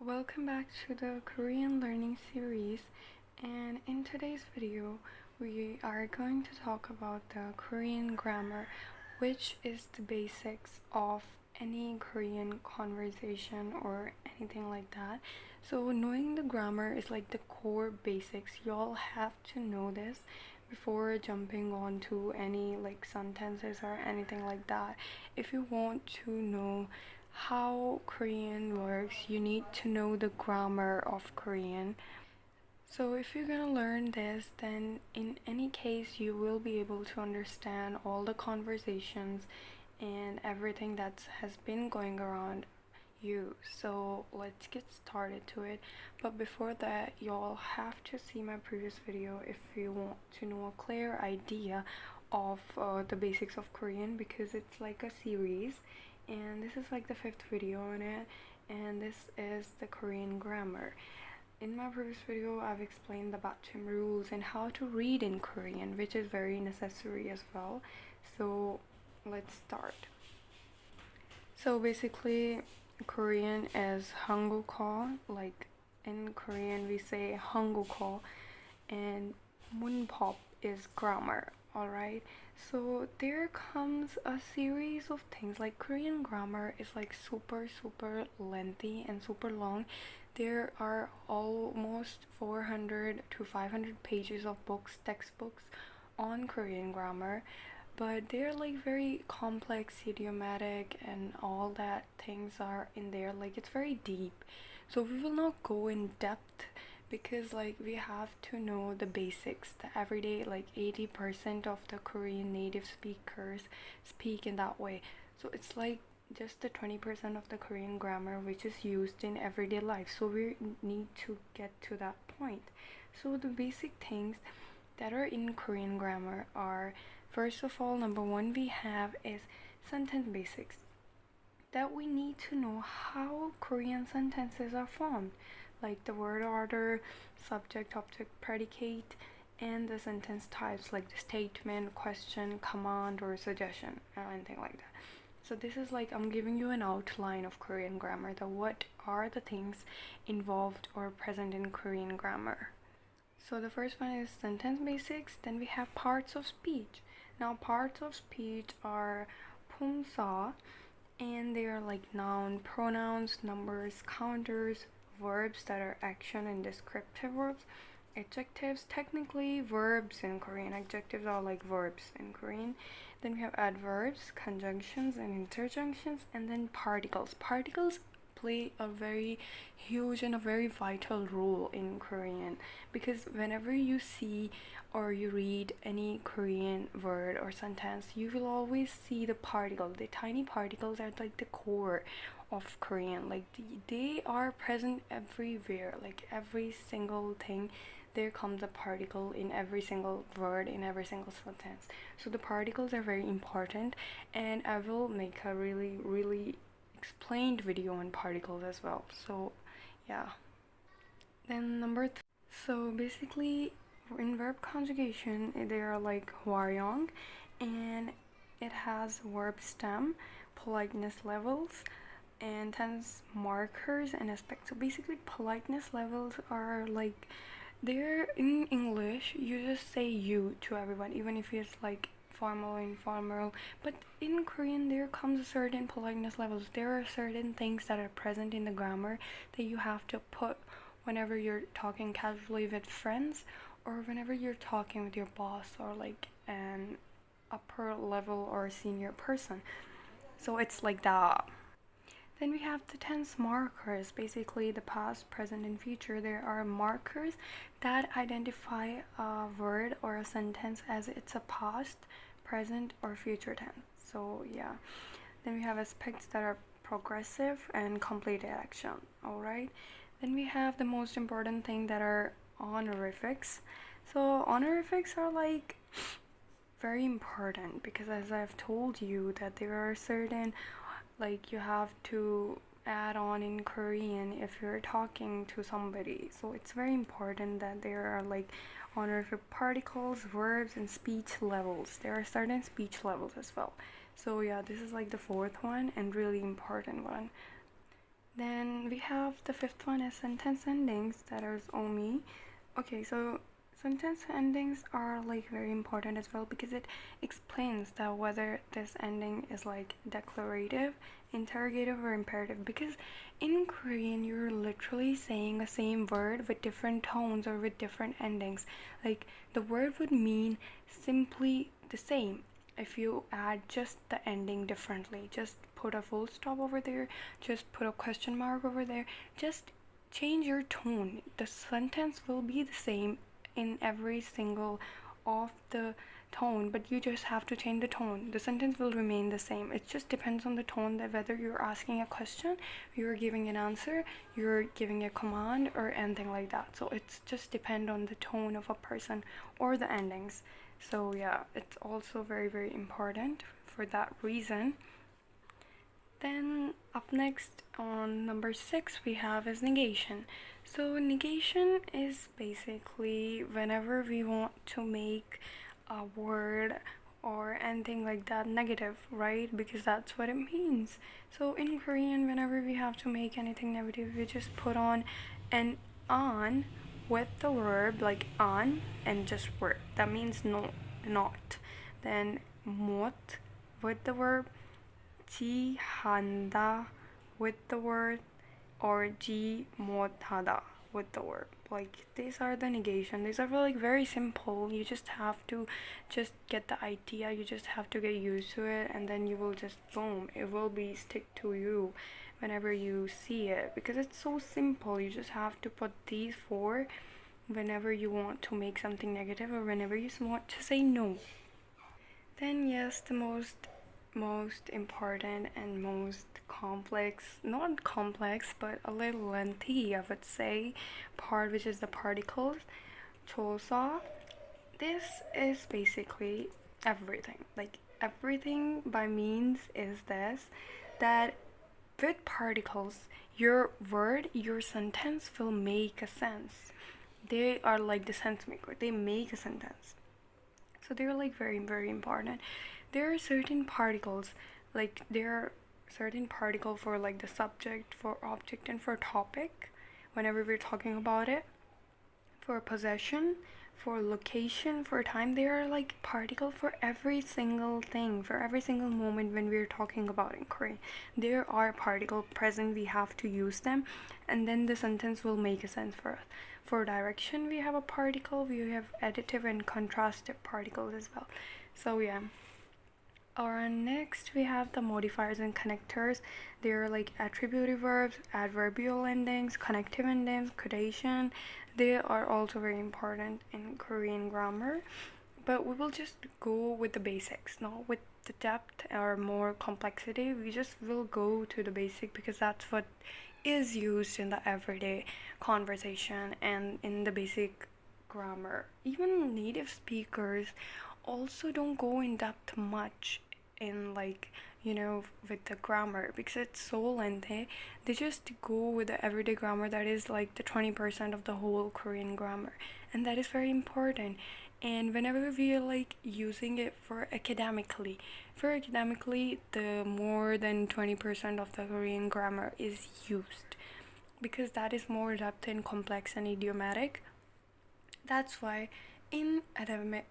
Welcome back to the Korean learning series, and in today's video we are going to talk about the Korean grammar, which is the basics of any Korean conversation or anything like that. So knowing the grammar is like the core basics. Y'all have to know this before jumping on to any like sentences or anything like that. If you want to know how Korean works, you need to know the grammar of Korean. So if you're gonna learn this, then in any case you will be able to understand all the conversations and everything that has been going around you. So let's get started to it. But before that, y'all have to see my previous video if you want to know a clear idea of the basics of Korean, because it's like a series and this is like the fifth video on it, and this is the Korean grammar. In my previous video, I've explained the Bachim rules and how to read in Korean, which is very necessary as well. So let's start. So basically, Korean is Hangulko. Like in Korean, we say Hangulko, and Munpop is grammar. Alright, so there comes a series of things. Like Korean grammar is like super lengthy and super long. There are almost 400 to 500 pages of textbooks on Korean grammar, but they're like very complex, idiomatic, and all that things are in there. Like it's very deep, so we will not go in depth because like we have to know the basics, the everyday. Like 80% of the Korean native speakers speak in that way, so it's like just the 20% of the Korean grammar which is used in everyday life, so we need to get to that point. So the basic things that are in Korean grammar are, first of all, number one we have is sentence basics, that we need to know how Korean sentences are formed, like the word order, subject, object, predicate, and the sentence types like the statement, question, command, or suggestion, or anything like that. So this is like I'm giving you an outline of Korean grammar, that what are the things involved or present in Korean grammar. So the first one is sentence basics, then we have parts of speech. Now parts of speech are pumsa, and they are like noun, pronouns, numbers, counters, verbs that are action and descriptive verbs, adjectives, technically verbs in Korean, adjectives are like verbs in Korean. Then we have adverbs, conjunctions and interjunctions, and then particles play a very huge and a very vital role in Korean, because whenever you see or you read any Korean word or sentence, you will always see the particle. The tiny particles are like the core of Korean. Like they are present everywhere, like every single thing. There comes a particle in every single word, in every single sentence. So the particles are very important, and I will make a really explained video on particles as well. So yeah. Then number three. So basically, in verb conjugation, they are like hwaryong, and it has verb stem, politeness levels, and tense markers and aspects. So basically, politeness levels are like, they're in English, you just say you to everyone, even if it's like formal or informal. But in Korean, there comes a certain politeness levels. There are certain things that are present in the grammar that you have to put whenever you're talking casually with friends, or whenever you're talking with your boss, or like an upper level or senior person. So it's like that. Then we have the tense markers, basically the past, present, and future. There are markers that identify a word or a sentence as it's a past, present, or future tense. So yeah. Then we have aspects that are progressive and completed action. Alright. Then we have the most important thing, that are honorifics. So honorifics are like very important, because as I've told you that there are certain, like you have to add on in Korean if you're talking to somebody. So it's very important that there are like honorific particles, verbs, and speech levels. There are certain speech levels as well. So yeah, this is like the fourth one and really important one. Then we have the fifth one is sentence endings, that is omi. Okay, so sentence endings are like very important as well because it explains that whether this ending is like declarative, interrogative, or imperative. Because in Korean, you're literally saying the same word with different tones or with different endings. Like the word would mean simply the same if you add just the ending differently. Just put a full stop over there, just put a question mark over there, just change your tone. The sentence will be the same in every single of the tone, but you just have to change the tone. The sentence will remain the same. It just depends on the tone, that whether you're asking a question, you're giving an answer, you're giving a command, or anything like that. So it's just depend on the tone of a person or the endings. So yeah, it's also very very important for that reason. Then up next on number 6 we have is negation. So negation is basically whenever we want to make a word or anything like that negative, right? Because that's what it means. So in Korean, whenever we have to make anything negative, we just put on an on with the verb like on and just word. That means no, not. Then 못 with the verb, 지 한다 with the word, or 지 못하다 with the word. Like these are the negation. These are like very simple. You just have to just get the idea. You just have to get used to it, and then you will just boom. It will be stick to you whenever you see it because it's so simple. You just have to put these four whenever you want to make something negative or whenever you want to say no. Then yes, the most important and most complex, not complex but a little lengthy I would say, part, which is the particles. 조사. This is basically everything. Like everything by means is this, that with particles your word, your sentence will make a sense. They are like the sense maker. They make a sentence. So they're like very very important. There are certain particles, like there are certain particle for like the subject, for object, and for topic whenever we're talking about it. For possession, for location, for time, there are like particle for every single thing, for every single moment when we're talking about in Korean. There are particle present, we have to use them, and then the sentence will make a sense for us. For direction, we have a particle, we have additive and contrastive particles as well. So yeah. Next we have the modifiers and connectors. They are like attributive verbs, adverbial endings, connective endings, quotation. They are also very important in Korean grammar. But we will just go with the basics, not with the depth or more complexity. We just will go to the basic because that's what is used in the everyday conversation and in the basic grammar. Even native speakers also don't go in depth much in like, with the grammar because it's so lengthy. They just go with the everyday grammar that is like the 20% of the whole Korean grammar, and that is very important. And whenever we are like using it for academically, the more than 20% of the Korean grammar is used because that is more depth and complex and idiomatic. That's why in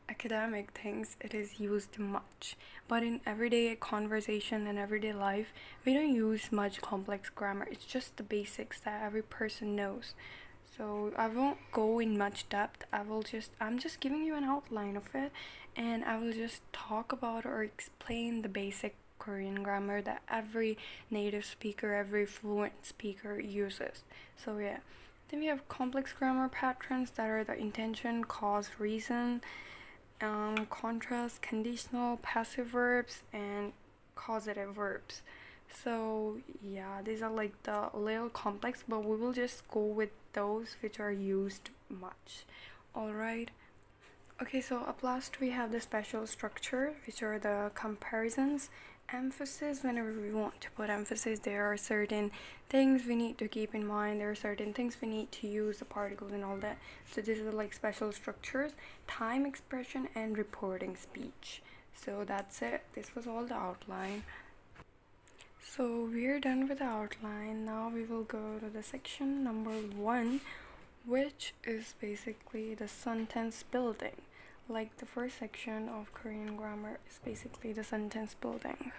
academic things it is used much, but in everyday conversation and everyday life we don't use much complex grammar. It's just the basics that every person knows. So I won't go in much depth. I'm just giving you an outline of it, and I will just talk about or explain the basic Korean grammar that every native speaker, every fluent speaker uses. So yeah. Then we have complex grammar patterns that are the intention, cause, reason, contrast, conditional, passive verbs, and causative verbs. So yeah, these are like the little complex, but we will just go with those which are used much. Alright. Okay, so up last we have the special structure, which are the comparisons. Emphasis, whenever we want to put emphasis, there are certain things we need to keep in mind. There are certain things we need to use the particles and all that. So this is like special structures, time expression, and reporting speech. So that's it. This was all the outline. So we're done with the outline. Now we will go to the section number 1, which is basically the sentence building. Like the first section of Korean grammar is basically the sentence building.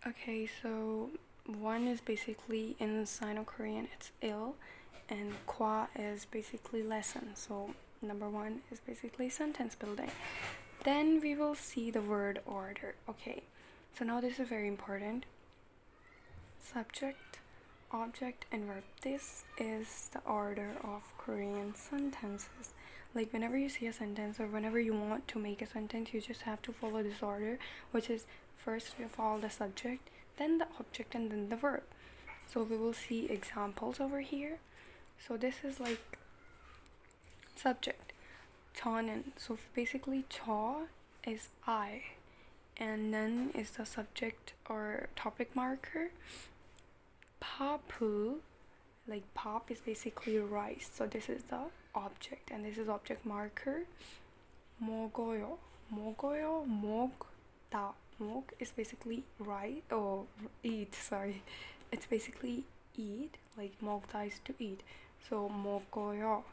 Okay, so 1 is basically in Sino-Korean it's il, and kwa is basically lesson. So number 1 is basically sentence building. Then we will see the word order. Okay, so now this is very important. Subject, object, and verb. This is the order of Korean sentences. Like whenever you see a sentence or whenever you want to make a sentence, you just have to follow this order, which is first you follow the subject, then the object, and then the verb. So we will see examples over here. So this is like subject, 저는. So basically 저 is I, and 는 is the subject or topic marker. 파프, like pop is basically rice, so this is the object and this is object marker. 먹어요, 먹어요, 먹다. 먹 is basically right or eat, sorry. It's basically eat, like 먹다 is to eat. So 먹어요.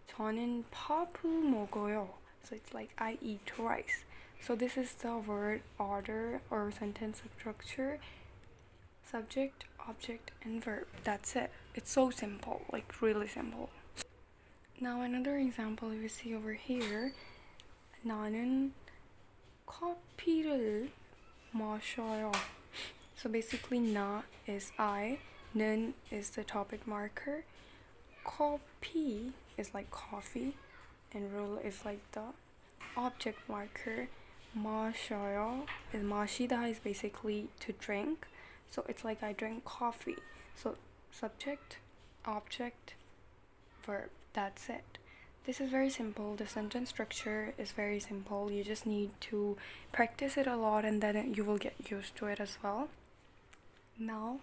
저는 밥을 먹어요. So it's like I eat rice. So this is the word order or sentence structure. Subject, object, and verb. That's it. It's so simple, like really simple. Now another example you see over here. 나는 커피를 마셔요. So basically 나 is I, 는 is the topic marker, 커피 is like coffee, and 를 is like the object marker. 마셔요 is 마시다 is basically to drink. So it's like I drink coffee. So subject, object, verb. That's it. This is very simple. The sentence structure is very simple. You just need to practice it a lot and then you will get used to it as well. Now,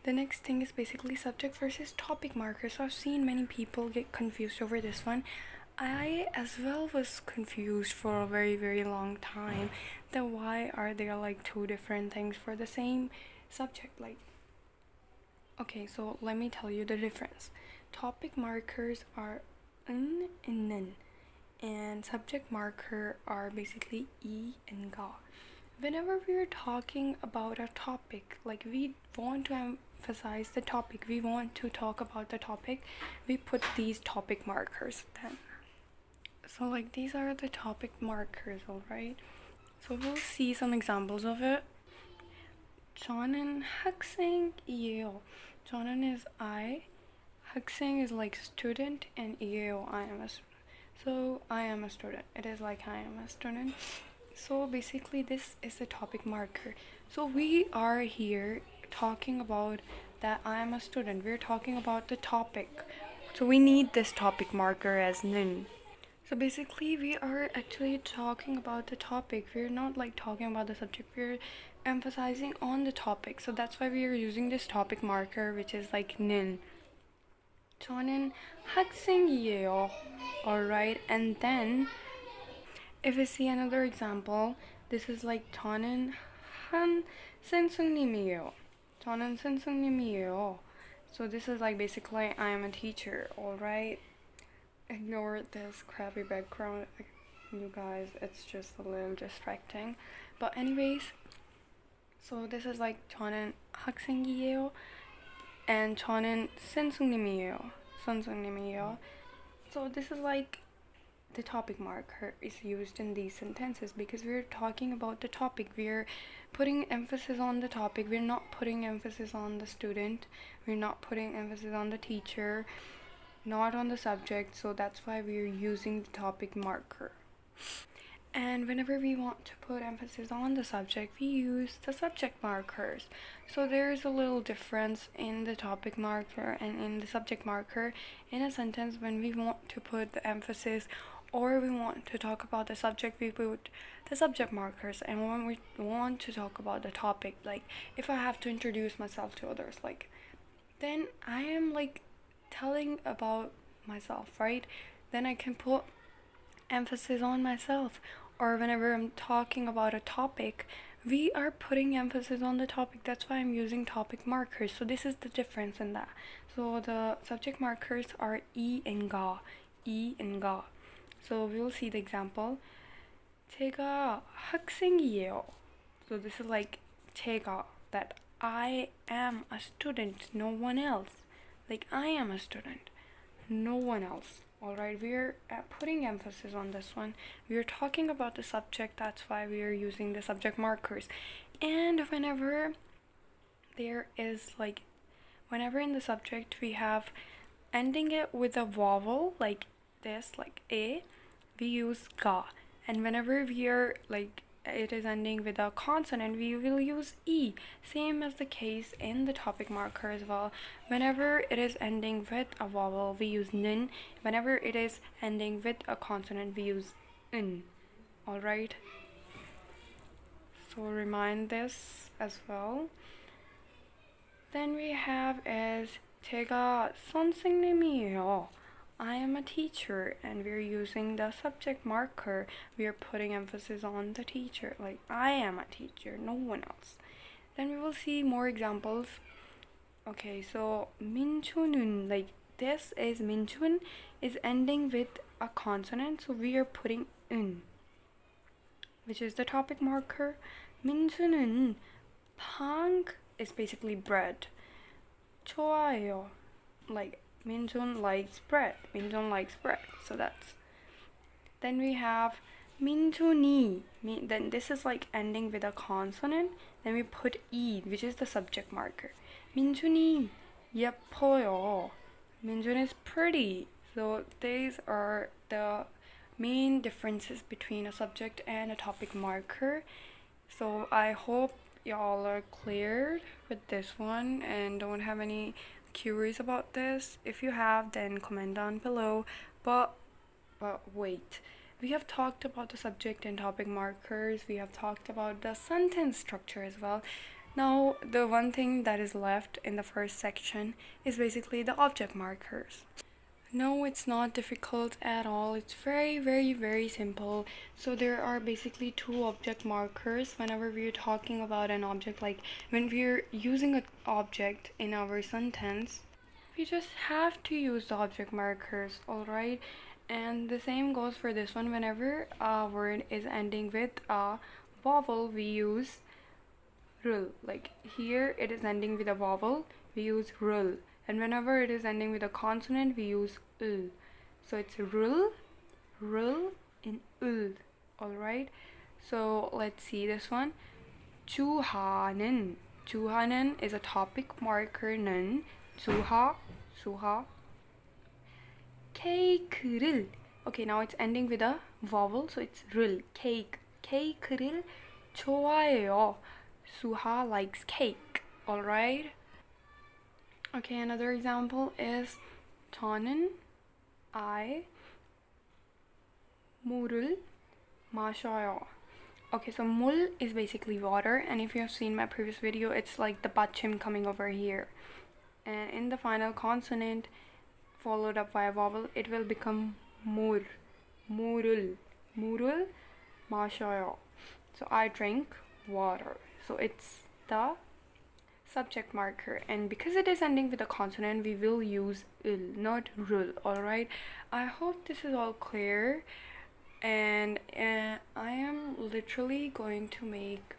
the next thing is basically subject versus topic marker. So I've seen many people get confused over this one. I as well was confused for a very long time that why are there like two different things for the same subject. Like, okay, so let me tell you the difference. Topic markers are and 는, and subject marker are basically 이 and ga. Whenever we're talking about a topic, like we want to emphasize the topic, we want to talk about the topic, we put these topic markers then. So like these are the topic markers, alright? So we'll see some examples of it. 저는 학생이에요. 저는 is I, 학생 is like student, and 이에요, I am a student. So I am a student. It is like I am a student. So basically this is the topic marker. So we are here talking about that I am a student. We're talking about the topic. So we need this topic marker as 는. So basically we are actually talking about the topic. We're not like talking about the subject. We're emphasizing on the topic. So that's why we are using this topic marker, which is like 는. 저는 학생이에요. Alright, and then if we see another example, this is like 저는 한 선생님이에요. 저는 선생님이에요. So this is like basically I am a teacher, alright? Ignore this crappy background, you guys, it's just a little distracting. But anyways, so this is like 저는 학생이에요 and 저는 선생님이에요. 선생님이에요. So this is like the topic marker is used in these sentences because we're talking about the topic. We're putting emphasis on the topic. We're not putting emphasis on the student. We're not putting emphasis on the teacher, not on the subject. So that's why we're using the topic marker. And whenever we want to put emphasis on the subject, we use the subject markers. So there's a little difference in the topic marker and in the subject marker in a sentence. When we want to put the emphasis or we want to talk about the subject, we put the subject markers. And when we want to talk about the topic, like if I have to introduce myself to others, like then I am like telling about myself, right? Then I can put emphasis on myself. Or whenever I'm talking about a topic, we are putting emphasis on the topic. That's why I'm using topic markers. So this is the difference in that. So the subject markers are E and ga. E and ga. So we will see the example. 제가 학생이에요. So this is like 제가, that I am a student, no one else. Like I am a student, no one else. Alright, we're putting emphasis on this one. We're talking about the subject, that's why we are using the subject markers. And whenever there is like, whenever in the subject we have ending it with a vowel like this, like a, we use ga. And whenever we are like it is ending with a consonant, we will use e. Same as the case in the topic marker as well. Whenever it is ending with a vowel, we use nin. Whenever it is ending with a consonant, we use in. Alright, so remind this as well. Then we have is 제가 선생님이에요. I am a teacher, and we're using the subject marker. We are putting emphasis on the teacher, like I am a teacher, no one else. Then we will see more examples. Okay, so 민준은, like this is 민준 is ending with a consonant, so we are putting in, which is the topic marker. 민준은 방 is basically bread. 좋아요, like Minjun likes bread. Minjun likes bread. So that's. Then we have Minjuni. Then this is like ending with a consonant. Then we put E, which is the subject marker. Minjuni 예뻐요. Minjun is pretty. So these are the main differences between a subject and a topic marker. So I hope y'all are cleared with this one and don't have any curious about this. If you have, then comment down below. But wait, we have talked about the subject and topic markers. We have talked about the sentence structure as well. Now the one thing that is left in the first section is basically the object markers. No, it's not difficult at all. It's very simple. So there are basically two object markers whenever we're talking about an object. Like when we're using an object in our sentence, we just have to use the object markers, alright? And the same goes for this one. Whenever a word is ending with a vowel, we use rul. Like here it is ending with a vowel, we use rul. And whenever it is ending with a consonant, we use ul. So it's rul, rul, and ul. Alright? So let's see this one. 주하는. 주하는 is a topic marker 는. 주하, 수하. 케이크를. Okay, now it's ending with a vowel, so it's rul. Cake. 케이크를 좋아해요. Suha likes cake. Alright? Okay, another example is 저는 I 물을 마셔요. Okay, so 물 is basically water, and if you have seen my previous video, it's like the 받침 coming over here. And in the final consonant followed up by a vowel, it will become 물. 물을. 물을 마셔요. So I drink water. So it's the subject marker, and because it is ending with a consonant, we will use ul, not rul. Alright, I hope this is all clear, and I am literally going to make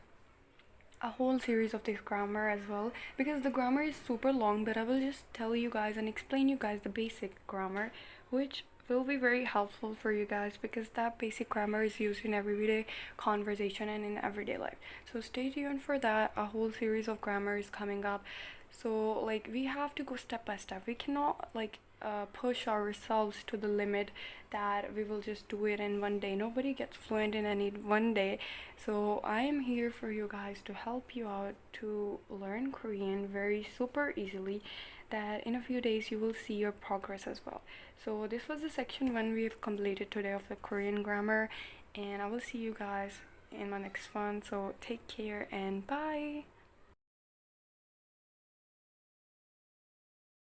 a whole series of this grammar as well, because the grammar is super long, but I will just tell you guys and explain you guys the basic grammar, which will be very helpful for you guys, because that basic grammar is used in everyday conversation and in everyday life. So stay tuned for that. A whole series of grammar is coming up. So like we have to go step by step. We cannot like push ourselves to the limit that we will just do it in one day. Nobody gets fluent in any one day. So I am here for you guys to help you out to learn Korean very super easily, that in a few days you will see your progress as well. So this was the section 1 we have completed today of the Korean grammar, and I will see you guys in my next one. So take care and bye.